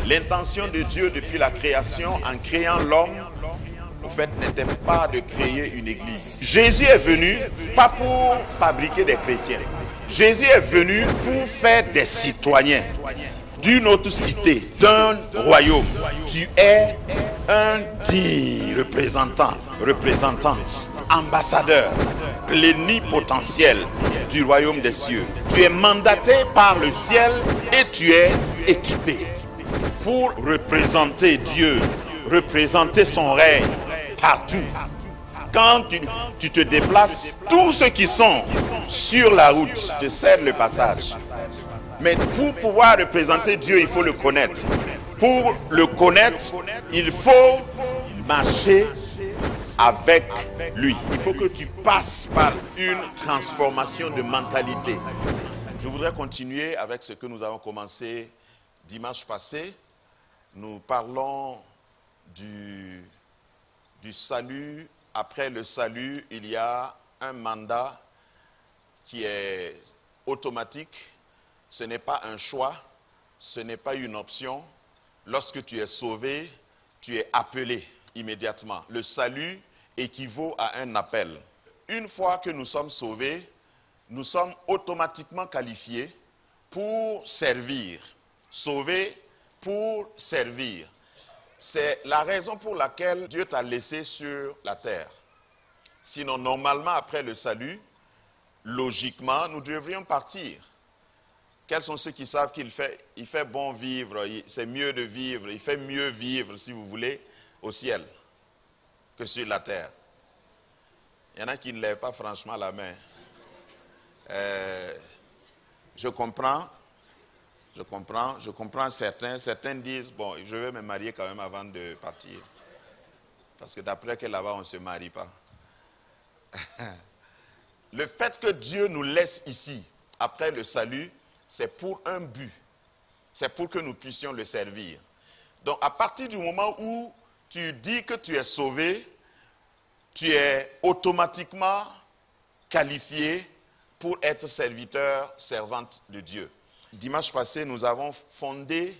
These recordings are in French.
L'intention de Dieu depuis la création, en créant l'homme, en fait, n'était pas de créer une église. Jésus est venu pas pour fabriquer des chrétiens. Jésus est venu pour faire des citoyens d'une autre cité, d'un royaume. Tu es un digne représentante, ambassadeur, plénipotentiel du royaume des cieux. Tu es mandaté par le ciel et tu es équipé pour représenter Dieu, représenter son règne partout. Quand tu te déplaces, tous ceux qui sont sur la route te cèdent le passage. Mais pour pouvoir représenter Dieu, il faut le connaître. Pour le connaître, il faut marcher avec lui. Il faut que tu passes par une transformation de mentalité. Je voudrais continuer avec ce que nous avons commencé dimanche passé. Nous parlons du salut. Après le salut, il y a un mandat qui est automatique. Ce n'est pas un choix, ce n'est pas une option. Lorsque tu es sauvé, tu es appelé immédiatement. Le salut équivaut à un appel. Une fois que nous sommes sauvés, nous sommes automatiquement qualifiés pour servir. Sauvés pour servir. C'est la raison pour laquelle Dieu t'a laissé sur la terre. Sinon, normalement, après le salut, logiquement, nous devrions partir. Quels sont ceux qui savent qu'il fait bon vivre, c'est mieux de vivre, il fait mieux vivre, si vous voulez, au ciel que sur la terre? Il y en a qui ne lèvent pas franchement la main. Je comprends certains. Certains disent, bon, je vais me marier quand même avant de partir. Parce que d'après que là-bas, on ne se marie pas. Le fait que Dieu nous laisse ici, après le salut, c'est pour un but. C'est pour que nous puissions le servir. Donc, à partir du moment où tu dis que tu es sauvé, tu es automatiquement qualifié pour être serviteur, servante de Dieu. Dimanche passé, nous avons fondé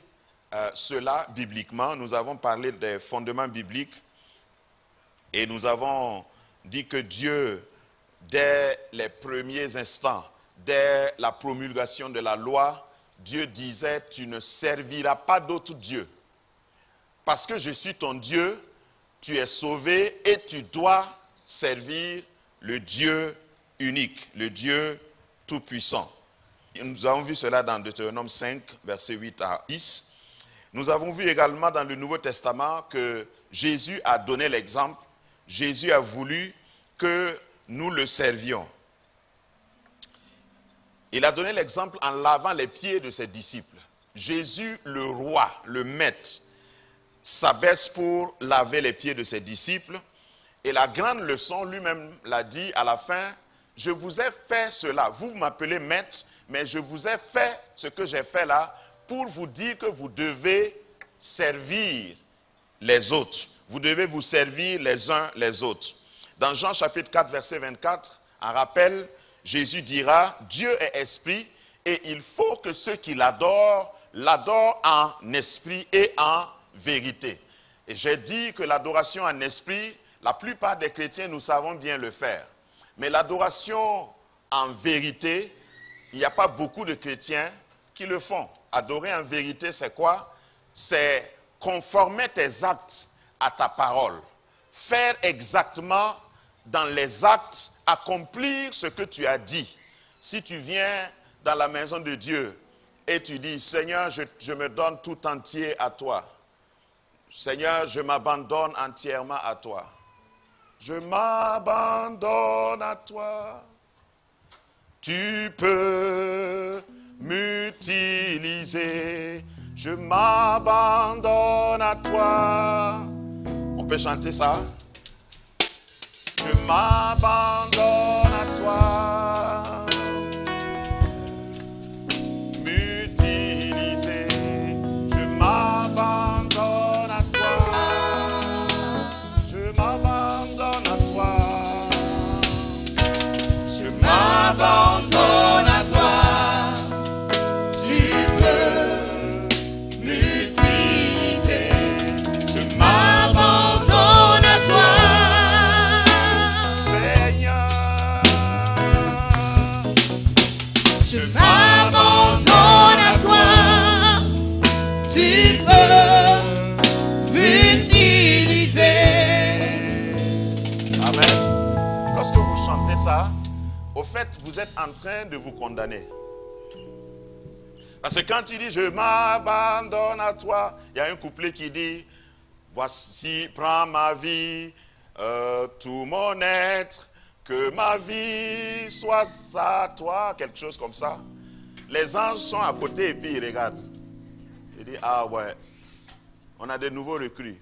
cela bibliquement. Nous avons parlé des fondements bibliques et nous avons dit que Dieu, dès les premiers instants, dès la promulgation de la loi, Dieu disait, tu ne serviras pas d'autre Dieu. Parce que je suis ton Dieu, tu es sauvé et tu dois servir le Dieu unique, le Dieu tout-puissant. Nous avons vu cela dans Deutéronome 5, versets 8 à 10. Nous avons vu également dans le Nouveau Testament que Jésus a donné l'exemple. Jésus a voulu que nous le servions. Il a donné l'exemple en lavant les pieds de ses disciples. Jésus, le roi, le maître, s'abaisse pour laver les pieds de ses disciples. Et la grande leçon, lui-même l'a dit à la fin, je vous ai fait cela. Vous m'appelez maître, mais je vous ai fait ce que j'ai fait là pour vous dire que vous devez servir les autres. Vous devez vous servir les uns les autres. Dans Jean chapitre 4, verset 24, en rappel, Jésus dira, Dieu est esprit et il faut que ceux qui l'adorent, l'adorent en esprit et en vérité. Et j'ai dit que l'adoration en esprit, la plupart des chrétiens, nous savons bien le faire. Mais l'adoration en vérité, il n'y a pas beaucoup de chrétiens qui le font. Adorer en vérité, c'est quoi? C'est conformer tes actes à ta parole. Faire exactement dans les actes, accomplir ce que tu as dit. Si tu viens dans la maison de Dieu et tu dis, Seigneur, je me donne tout entier à toi. Seigneur, je m'abandonne entièrement à toi. Je m'abandonne à toi. Tu peux m'utiliser. Je m'abandonne à toi. On peut chanter ça? Je m'abandonne vous chantez ça, au fait, vous êtes en train de vous condamner. Parce que quand tu dis, je m'abandonne à toi, il y a un couplet qui dit, voici, prends ma vie, tout mon être, que ma vie soit à toi, quelque chose comme ça. Les anges sont à côté et puis ils regardent. Ils disent, ah ouais, on a de nouveaux recrues.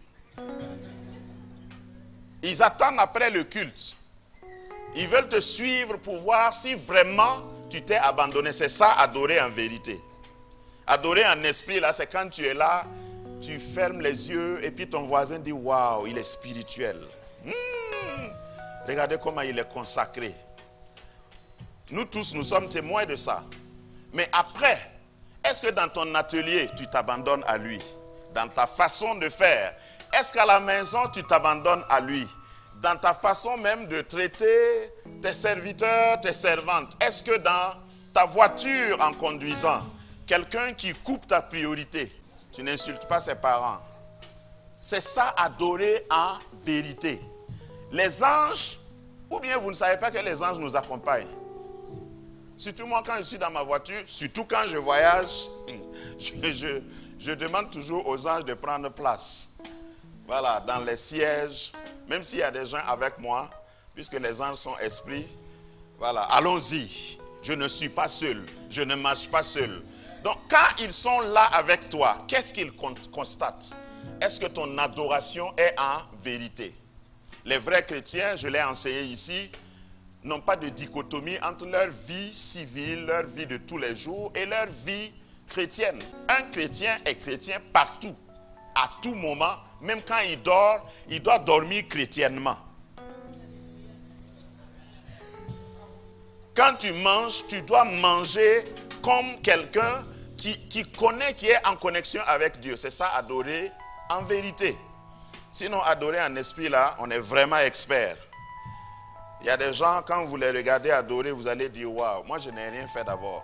Ils attendent après le culte. Ils veulent te suivre pour voir si vraiment tu t'es abandonné. C'est ça, adorer en vérité. Adorer en esprit, là, c'est quand tu es là, tu fermes les yeux et puis ton voisin dit, waouh, il est spirituel. Regardez comment il est consacré. Nous tous, nous sommes témoins de ça. Mais après, est-ce que dans ton atelier, tu t'abandonnes à lui? Dans ta façon de faire, est-ce qu'à la maison, tu t'abandonnes à lui? Dans ta façon même de traiter tes serviteurs, tes servantes, est-ce que dans ta voiture en conduisant, quelqu'un qui coupe ta priorité, tu n'insultes pas ses parents? C'est ça, adorer en vérité. Les anges, ou bien vous ne savez pas que les anges nous accompagnent. Surtout moi quand je suis dans ma voiture, surtout quand je voyage, je demande toujours aux anges de prendre place. Voilà, dans les sièges, même s'il y a des gens avec moi, puisque les anges sont esprits, voilà, allons-y. Je ne suis pas seul, je ne marche pas seul. Donc quand ils sont là avec toi, qu'est-ce qu'ils constatent? Est-ce que ton adoration est en vérité? Les vrais chrétiens, je l'ai enseigné ici, n'ont pas de dichotomie entre leur vie civile, leur vie de tous les jours et leur vie chrétienne. Un chrétien est chrétien partout, à tout moment, même quand il dort, il doit dormir chrétiennement. Quand tu manges, tu dois manger comme quelqu'un qui connaît, qui est en connexion avec Dieu. C'est ça, adorer en vérité. Sinon, adorer en esprit, là, on est vraiment expert. Il y a des gens, quand vous les regardez adorer, vous allez dire, waouh, moi je n'ai rien fait d'abord.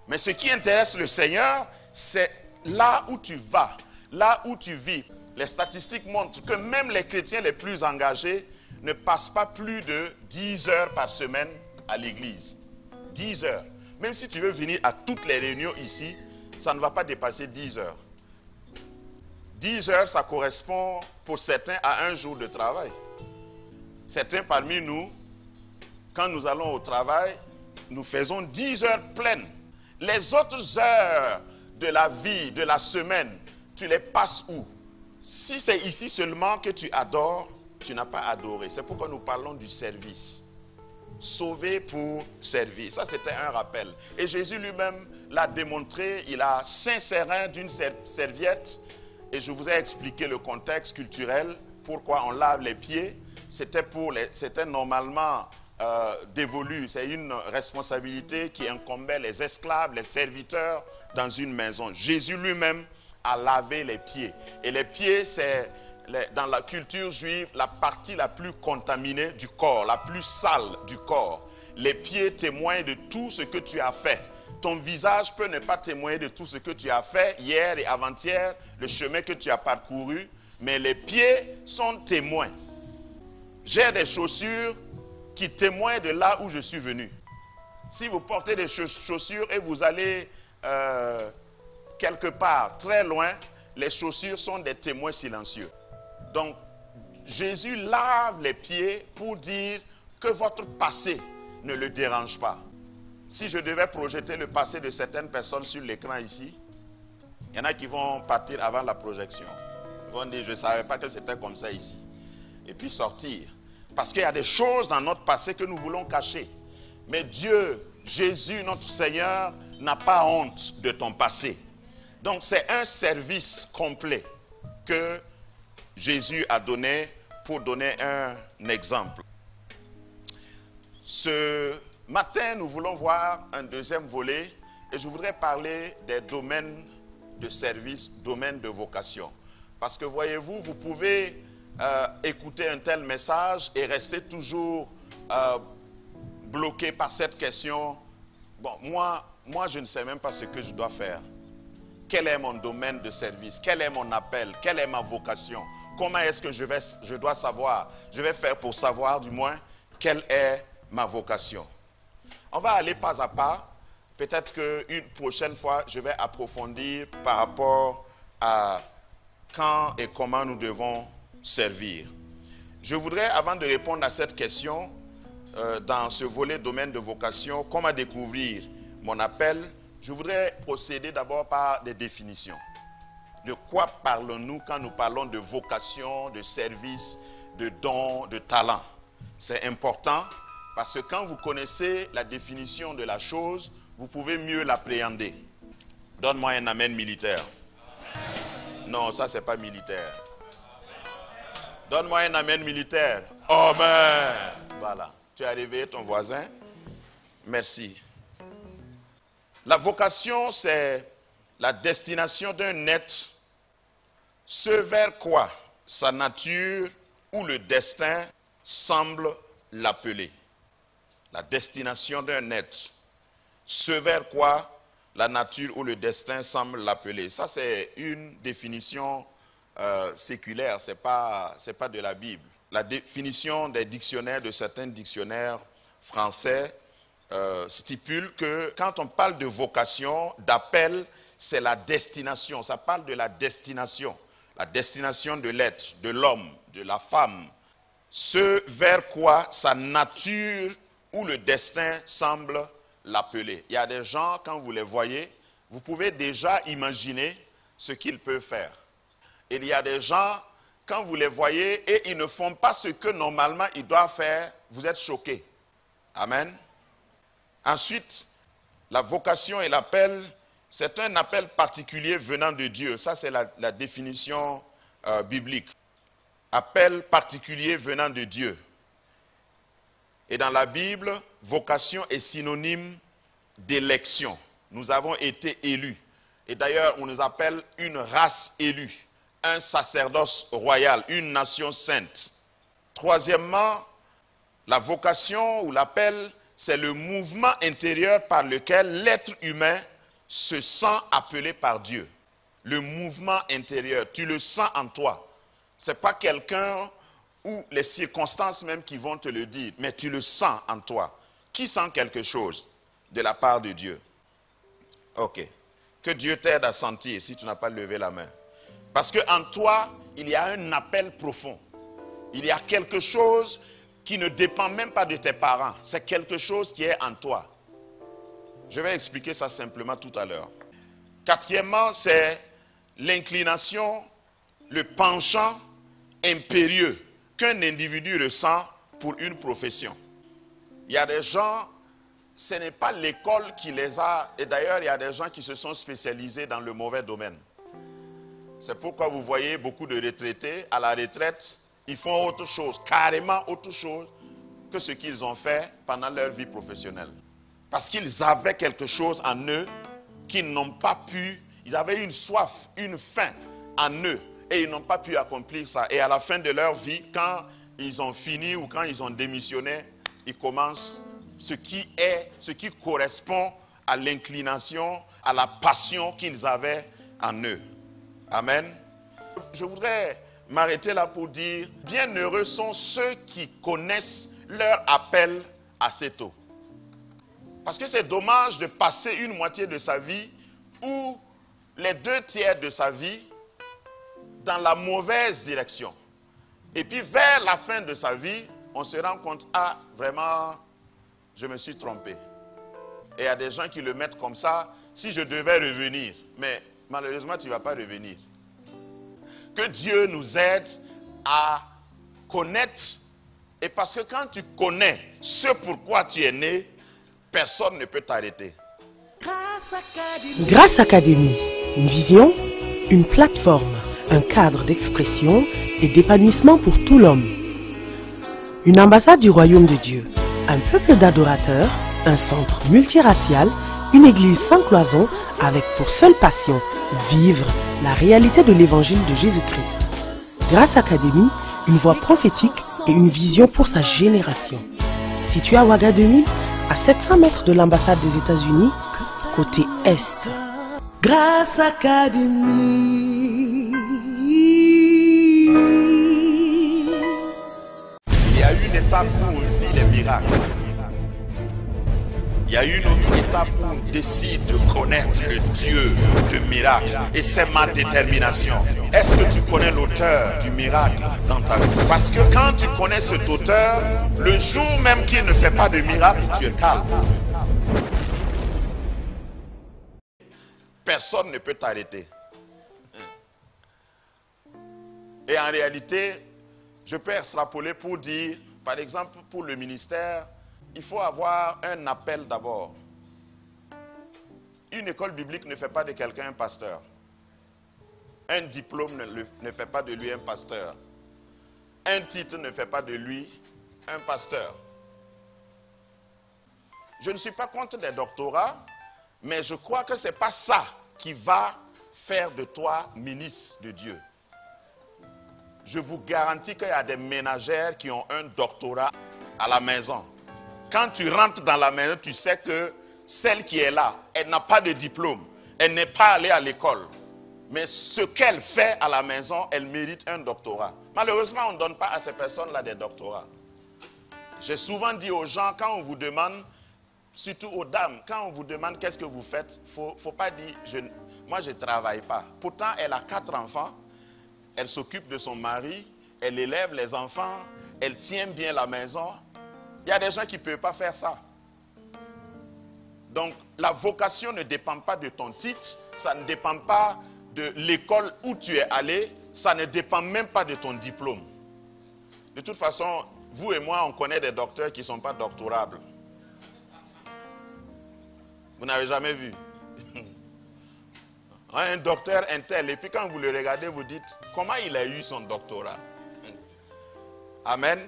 Mais ce qui intéresse le Seigneur, c'est là où tu vas, là où tu vis. Les statistiques montrent que même les chrétiens les plus engagés ne passent pas plus de 10 heures par semaine à l'église. 10 heures. Même si tu veux venir à toutes les réunions ici, ça ne va pas dépasser 10 heures. 10 heures, ça correspond pour certains à un jour de travail. Certains parmi nous, quand nous allons au travail, nous faisons 10 heures pleines. Les autres heures de la vie, de la semaine, tu les passes où? Si c'est ici seulement que tu adores, tu n'as pas adoré. C'est pourquoi nous parlons du service. Sauvé pour servir. Ça, c'était un rappel. Et Jésus lui-même l'a démontré. Il a s'inséré d'une serviette. Et je vous ai expliqué le contexte culturel, pourquoi on lave les pieds. C'était normalement dévolu. C'est une responsabilité qui incombait les esclaves, les serviteurs dans une maison. Jésus lui-même a lavé les pieds. Et les pieds, c'est dans la culture juive la partie la plus contaminée du corps, la plus sale du corps. Les pieds témoignent de tout ce que tu as fait. Ton visage peut ne pas témoigner de tout ce que tu as fait hier et avant-hier, le chemin que tu as parcouru, mais les pieds sont témoins. J'ai des chaussures qui témoignent de là où je suis venu. Si vous portez des chaussures et vous allez quelque part, très loin, les chaussures sont des témoins silencieux. Donc, Jésus lave les pieds pour dire que votre passé ne le dérange pas. Si je devais projeter le passé de certaines personnes sur l'écran ici, il y en a qui vont partir avant la projection. Ils vont dire, je ne savais pas que c'était comme ça ici. Et puis sortir. Parce qu'il y a des choses dans notre passé que nous voulons cacher. Mais Dieu, Jésus, notre Seigneur, n'a pas honte de ton passé. Donc c'est un service complet que Jésus a donné pour donner un exemple. Ce matin, nous voulons voir un deuxième volet et je voudrais parler des domaines de service, domaines de vocation. Parce que voyez-vous, vous pouvez écouter un tel message et rester toujours bloqué par cette question. Bon, moi, je ne sais même pas ce que je dois faire. Quel est mon domaine de service? Quel est mon appel? Quelle est ma vocation? Comment est-ce que je dois savoir? Je vais faire pour savoir du moins Quelle est ma vocation? On va aller pas à pas. Peut-être qu'une prochaine fois, je vais approfondir par rapport à quand et comment nous devons servir. Je voudrais, avant de répondre à cette question, dans ce volet domaine de vocation, comment découvrir mon appel, je voudrais procéder d'abord par des définitions. De quoi parlons-nous quand nous parlons de vocation, de service, de don, de talent? C'est important parce que quand vous connaissez la définition de la chose, vous pouvez mieux l'appréhender. Donne-moi un amen militaire. Non, ça c'est pas militaire. Donne-moi un amen militaire. Amen. Voilà. Tu as réveillé ton voisin. Merci. La vocation, c'est la destination d'un être, ce vers quoi sa nature ou le destin semble l'appeler. La destination d'un être, ce vers quoi la nature ou le destin semble l'appeler. Ça, c'est une définition séculaire, ce n'est pas de la Bible. La définition des dictionnaires, de certains dictionnaires français, stipule que quand on parle de vocation, d'appel, c'est la destination. Ça parle de la destination de l'être, de l'homme, de la femme. Ce vers quoi sa nature ou le destin semble l'appeler. Il y a des gens, quand vous les voyez, vous pouvez déjà imaginer ce qu'ils peuvent faire. Et il y a des gens, quand vous les voyez et ils ne font pas ce que normalement ils doivent faire, vous êtes choqués. Amen. Ensuite, la vocation et l'appel, c'est un appel particulier venant de Dieu. Ça, c'est la définition biblique. Appel particulier venant de Dieu. Et dans la Bible, vocation est synonyme d'élection. Nous avons été élus. Et d'ailleurs, on nous appelle une race élue, un sacerdoce royal, une nation sainte. Troisièmement, la vocation ou l'appel, c'est le mouvement intérieur par lequel l'être humain se sent appelé par Dieu. Le mouvement intérieur, tu le sens en toi. Ce n'est pas quelqu'un ou les circonstances même qui vont te le dire, mais tu le sens en toi. Qui sent quelque chose de la part de Dieu? Ok. Que Dieu t'aide à sentir si tu n'as pas levé la main. Parce qu'en toi, il y a un appel profond. Il y a quelque chose qui ne dépend même pas de tes parents. C'est quelque chose qui est en toi. Je vais expliquer ça simplement tout à l'heure. Quatrièmement, c'est l'inclination, le penchant impérieux qu'un individu ressent pour une profession. Il y a des gens, ce n'est pas l'école qui les a, et d'ailleurs il y a des gens qui se sont spécialisés dans le mauvais domaine. C'est pourquoi vous voyez beaucoup de retraités à la retraite, ils font autre chose, carrément autre chose que ce qu'ils ont fait pendant leur vie professionnelle. Parce qu'ils avaient quelque chose en eux qu'ils n'ont pas pu, ils avaient une soif, une faim en eux. Et ils n'ont pas pu accomplir ça. Et à la fin de leur vie, quand ils ont fini ou quand ils ont démissionné, ils commencent ce qui correspond à l'inclination, à la passion qu'ils avaient en eux. Amen. Je voudrais m'arrêter là pour dire, bienheureux sont ceux qui connaissent leur appel assez tôt. Parce que c'est dommage de passer une moitié de sa vie ou les 2/3 de sa vie dans la mauvaise direction. Et puis vers la fin de sa vie, on se rend compte, ah, vraiment, je me suis trompé. Et il y a des gens qui le mettent comme ça, si je devais revenir. Mais malheureusement, tu ne vas pas revenir. Que Dieu nous aide à connaître. Et parce que quand tu connais ce pourquoi tu es né, personne ne peut t'arrêter. Grâce Académie, une vision, une plateforme, un cadre d'expression et d'épanouissement pour tout l'homme. Une ambassade du royaume de Dieu, un peuple d'adorateurs, un centre multiracial, une église sans cloison avec pour seule passion vivre la réalité de l'évangile de Jésus-Christ. Grâce Académie, une voix prophétique et une vision pour sa génération. Situé à Ouagadougou, à 700 mètres de l'ambassade des États-Unis, côté Est. Grâce Académie. Il y a une étape où aussi les miracle. Il y a une autre étape où on décide de connaître le Dieu de miracle. Et c'est ma détermination. Est-ce que tu connais l'auteur du miracle dans ta vie? Parce que quand tu connais cet auteur, le jour même qu'il ne fait pas de miracle, tu es calme. Personne ne peut t'arrêter. Et en réalité, je peux extrapoler pour dire, par exemple, pour le ministère, il faut avoir un appel d'abord. Une école biblique ne fait pas de quelqu'un un pasteur. Un diplôme ne fait pas de lui un pasteur. Un titre ne fait pas de lui un pasteur. Je ne suis pas contre les doctorats, mais je crois que ce n'est pas ça qui va faire de toi ministre de Dieu. Je vous garantis qu'il y a des ménagères qui ont un doctorat à la maison. Quand tu rentres dans la maison, tu sais que celle qui est là, elle n'a pas de diplôme. Elle n'est pas allée à l'école. Mais ce qu'elle fait à la maison, elle mérite un doctorat. Malheureusement, on ne donne pas à ces personnes-là des doctorats. J'ai souvent dit aux gens, quand on vous demande, surtout aux dames, quand on vous demande qu'est-ce que vous faites, il ne faut pas dire, moi je ne travaille pas. Pourtant, elle a 4 enfants. Elle s'occupe de son mari, elle élève les enfants, elle tient bien la maison. Il y a des gens qui ne peuvent pas faire ça. Donc, la vocation ne dépend pas de ton titre, ça ne dépend pas de l'école où tu es allé, ça ne dépend même pas de ton diplôme. De toute façon, vous et moi, on connaît des docteurs qui ne sont pas doctorables. Vous n'avez jamais vu. Un docteur intel, et puis quand vous le regardez, vous dites, comment il a eu son doctorat? Amen.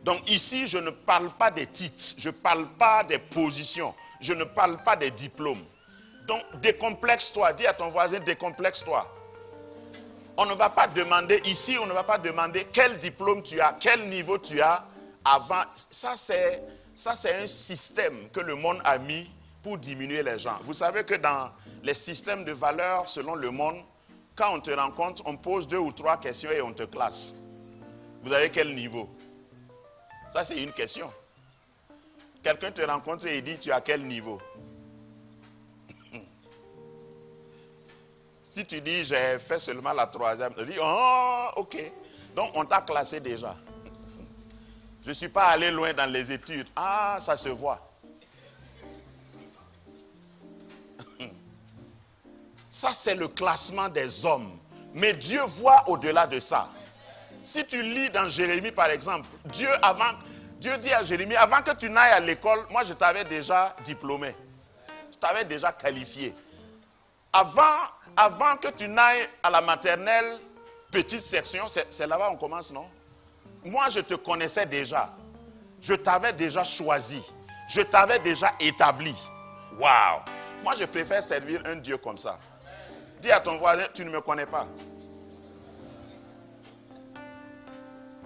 Donc ici, je ne parle pas des titres, je ne parle pas des positions, je ne parle pas des diplômes. Donc décomplexe-toi, dis à ton voisin, décomplexe-toi. On ne va pas demander, ici, on ne va pas demander quel diplôme tu as, quel niveau tu as avant. Ça, c'est un système que le monde a mis pour diminuer les gens. Vous savez que dans les systèmes de valeurs selon le monde, quand on te rencontre, on pose 2 ou 3 questions et on te classe. Vous avez quel niveau? Ça, c'est une question. Quelqu'un te rencontre et il dit, tu as quel niveau? Si tu dis, j'ai fait seulement la 3e, tu dis, oh, ok. Donc, on t'a classé déjà. Je ne suis pas allé loin dans les études. Ah, ça se voit. Ça, c'est le classement des hommes. Mais Dieu voit au-delà de ça. Si tu lis dans Jérémie, par exemple, Dieu dit à Jérémie, avant que tu n'ailles à l'école, moi, je t'avais déjà diplômé. Je t'avais déjà qualifié. Avant que tu n'ailles à la maternelle, petite section, c'est là-bas qu'on commence, non? Moi, je te connaissais déjà. Je t'avais déjà choisi. Je t'avais déjà établi. Waouh! Moi, je préfère servir un Dieu comme ça. Dis à ton voisin, tu ne me connais pas.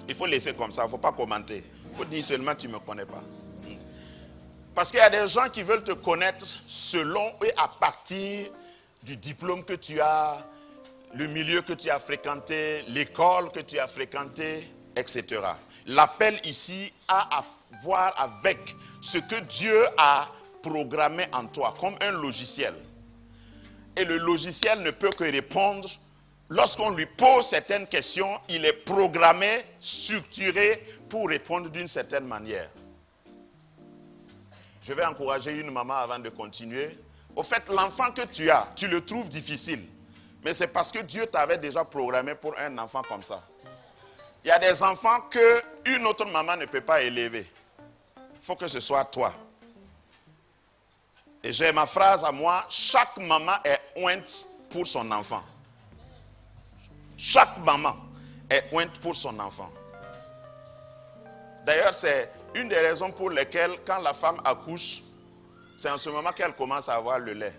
Il faut laisser comme ça, il ne faut pas commenter. Il faut dire seulement, tu ne me connais pas. Parce qu'il y a des gens qui veulent te connaître selon et à partir du diplôme que tu as, le milieu que tu as fréquenté, l'école que tu as fréquentée, etc. L'appel ici a à voir avec ce que Dieu a programmé en toi, comme un logiciel. Et le logiciel ne peut que répondre. Lorsqu'on lui pose certaines questions, il est programmé, structuré pour répondre d'une certaine manière. Je vais encourager une maman avant de continuer. Au fait, l'enfant que tu as, tu le trouves difficile. Mais c'est parce que Dieu t'avait déjà programmé pour un enfant comme ça. Il y a des enfants qu'une autre maman ne peut pas élever. Il faut que ce soit toi. Et j'ai ma phrase à moi, chaque maman est ointe pour son enfant. Chaque maman est ointe pour son enfant. D'ailleurs, c'est une des raisons pour lesquelles, quand la femme accouche, c'est en ce moment qu'elle commence à avoir le lait.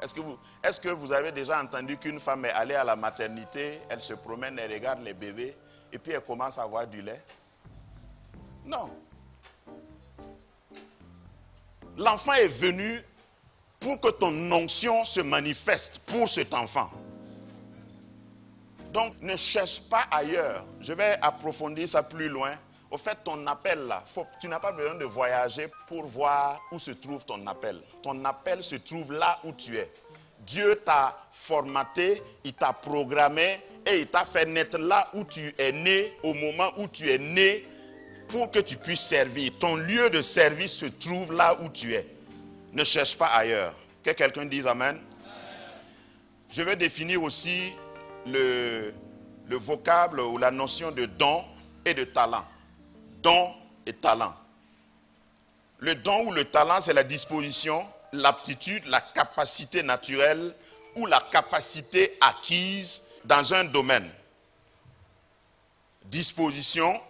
Est-ce que vous avez déjà entendu qu'une femme est allée à la maternité, elle se promène, elle regarde les bébés, et puis elle commence à avoir du lait? Non. L'enfant est venu pour que ton onction se manifeste pour cet enfant. Donc, ne cherche pas ailleurs. Je vais approfondir ça plus loin. Au fait, ton appel là, tu n'as pas besoin de voyager pour voir où se trouve ton appel. Ton appel se trouve là où tu es. Dieu t'a formaté, il t'a programmé et il t'a fait naître là où tu es né, au moment où tu es né, pour que tu puisses servir. Ton lieu de service se trouve là où tu es. Ne cherche pas ailleurs. Que quelqu'un dise Amen. Je vais définir aussi le vocable ou la notion de don et de talent. Don et talent. Le don ou le talent, c'est la disposition, l'aptitude, la capacité naturelle ou la capacité acquise dans un domaine. Disposition,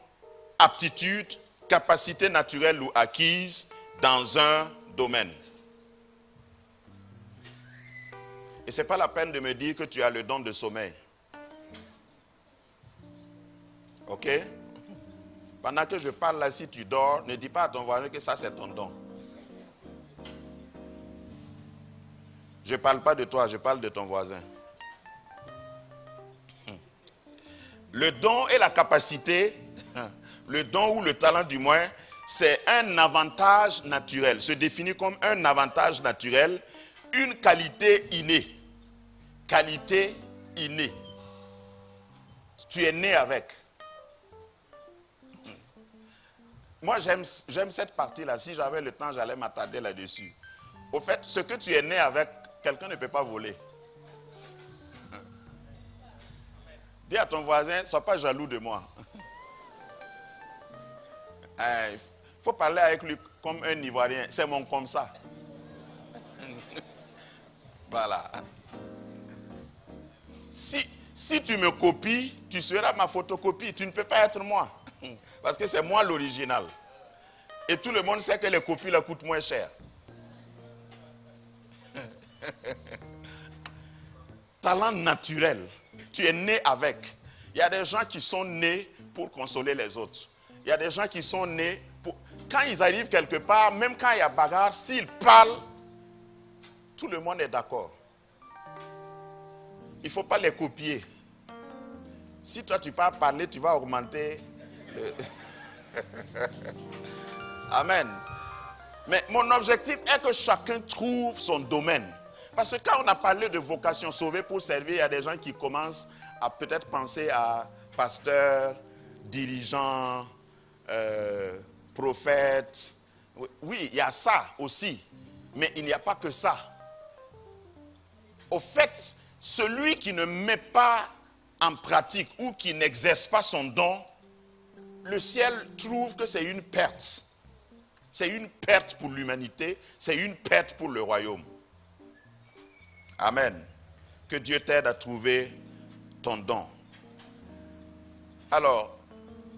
aptitude, capacité naturelle ou acquise dans un domaine. Et ce n'est pas la peine de me dire que tu as le don de sommeil. Ok? Pendant que je parle là, si tu dors, ne dis pas à ton voisin que ça c'est ton don. Je ne parle pas de toi, je parle de ton voisin. Le don et la capacité, le don ou le talent du moins, c'est un avantage naturel, se définit comme un avantage naturel, une qualité innée. Qualité innée. Tu es né avec. Moi, j'aime cette partie-là. Si j'avais le temps, j'allais m'attarder là-dessus. Au fait, ce que tu es né avec, quelqu'un ne peut pas voler. Dis à ton voisin, ne sois pas jaloux de moi. Il faut parler avec lui comme un Ivoirien. C'est mon comme ça. Voilà. Si tu me copies, tu seras ma photocopie. Tu ne peux pas être moi. Parce que c'est moi l'original. Et tout le monde sait que les copies là coûtent moins cher. Talent naturel. Tu es né avec. Il y a des gens qui sont nés pour consoler les autres. Il y a des gens qui sont nés pour... Quand ils arrivent quelque part, même quand il y a bagarre, s'ils parlent, tout le monde est d'accord. Il ne faut pas les copier. Si toi tu pars parler, tu vas augmenter le... Amen. Mais mon objectif est que chacun trouve son domaine. Parce que quand on a parlé de vocation sauvée pour servir, il y a des gens qui commencent à peut-être penser à pasteur, dirigeant, prophète. Oui, il y a ça aussi. Mais il n'y a pas que ça. Au fait, celui qui ne met pas en pratique ou qui n'exerce pas son don, le ciel trouve que c'est une perte. C'est une perte pour l'humanité, c'est une perte pour le royaume. Amen. Que Dieu t'aide à trouver ton don. Alors,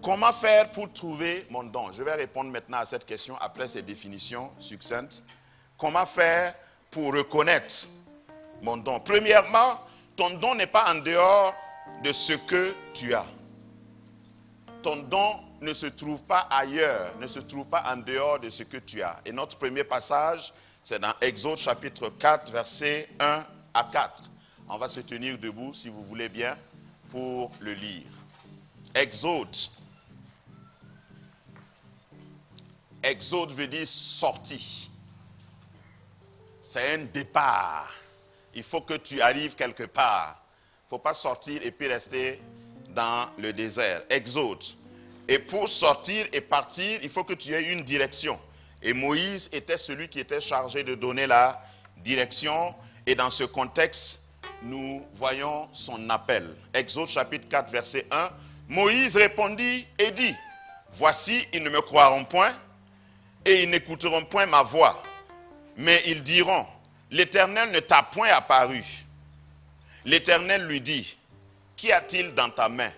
comment faire pour trouver mon don? Je vais répondre maintenant à cette question après ces définitions succinctes. Comment faire pour reconnaître mon don? Premièrement, ton don n'est pas en dehors de ce que tu as. Ton don ne se trouve pas ailleurs, ne se trouve pas en dehors de ce que tu as. Et notre premier passage, c'est dans Exode chapitre 4, versets 1 à 4. On va se tenir debout, si vous voulez bien, pour le lire. Exode. Exode veut dire sortie. C'est un départ. Il faut que tu arrives quelque part. Il ne faut pas sortir et puis rester dans le désert. Exode. Et pour sortir et partir, il faut que tu aies une direction. Et Moïse était celui qui était chargé de donner la direction. Et dans ce contexte, nous voyons son appel. Exode chapitre 4, verset 1. Moïse répondit et dit, voici, ils ne me croiront point et ils n'écouteront point ma voix. Mais ils diront, l'Éternel ne t'a point apparu. L'Éternel lui dit, qu'y a-t-il dans ta main?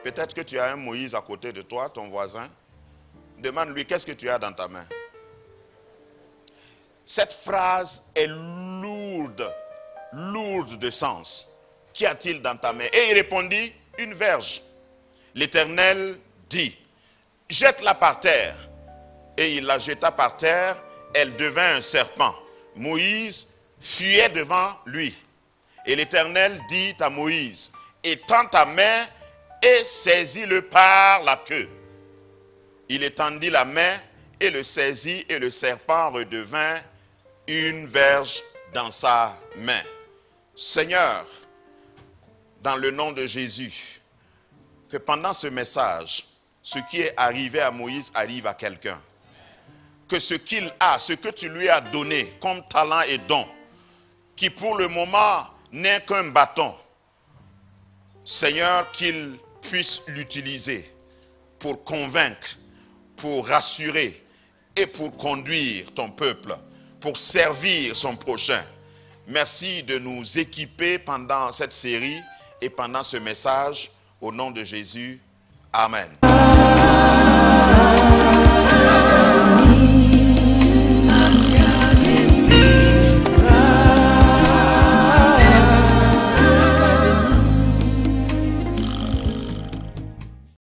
Peut-être que tu as un Moïse à côté de toi, ton voisin. Demande-lui, qu'est-ce que tu as dans ta main? Cette phrase est lourde de sens. Qu'y a-t-il dans ta main? Et il répondit, une verge. L'Éternel dit, jette-la par terre. Et il la jeta par terre, elle devint un serpent. Moïse fuyait devant lui. Et l'Éternel dit à Moïse, étends ta main et saisit-le par la queue. Il étendit la main et le saisit, et le serpent redevint une verge dans sa main. Seigneur, dans le nom de Jésus, que pendant ce message, ce qui est arrivé à Moïse arrive à quelqu'un. Que ce qu'il a, ce que tu lui as donné comme talent et don, qui pour le moment n'est qu'un bâton, Seigneur, qu'il puisse l'utiliser pour convaincre, pour rassurer et pour conduire ton peuple, pour servir son prochain. Merci de nous équiper pendant cette série et pendant ce message. Au nom de Jésus, Amen.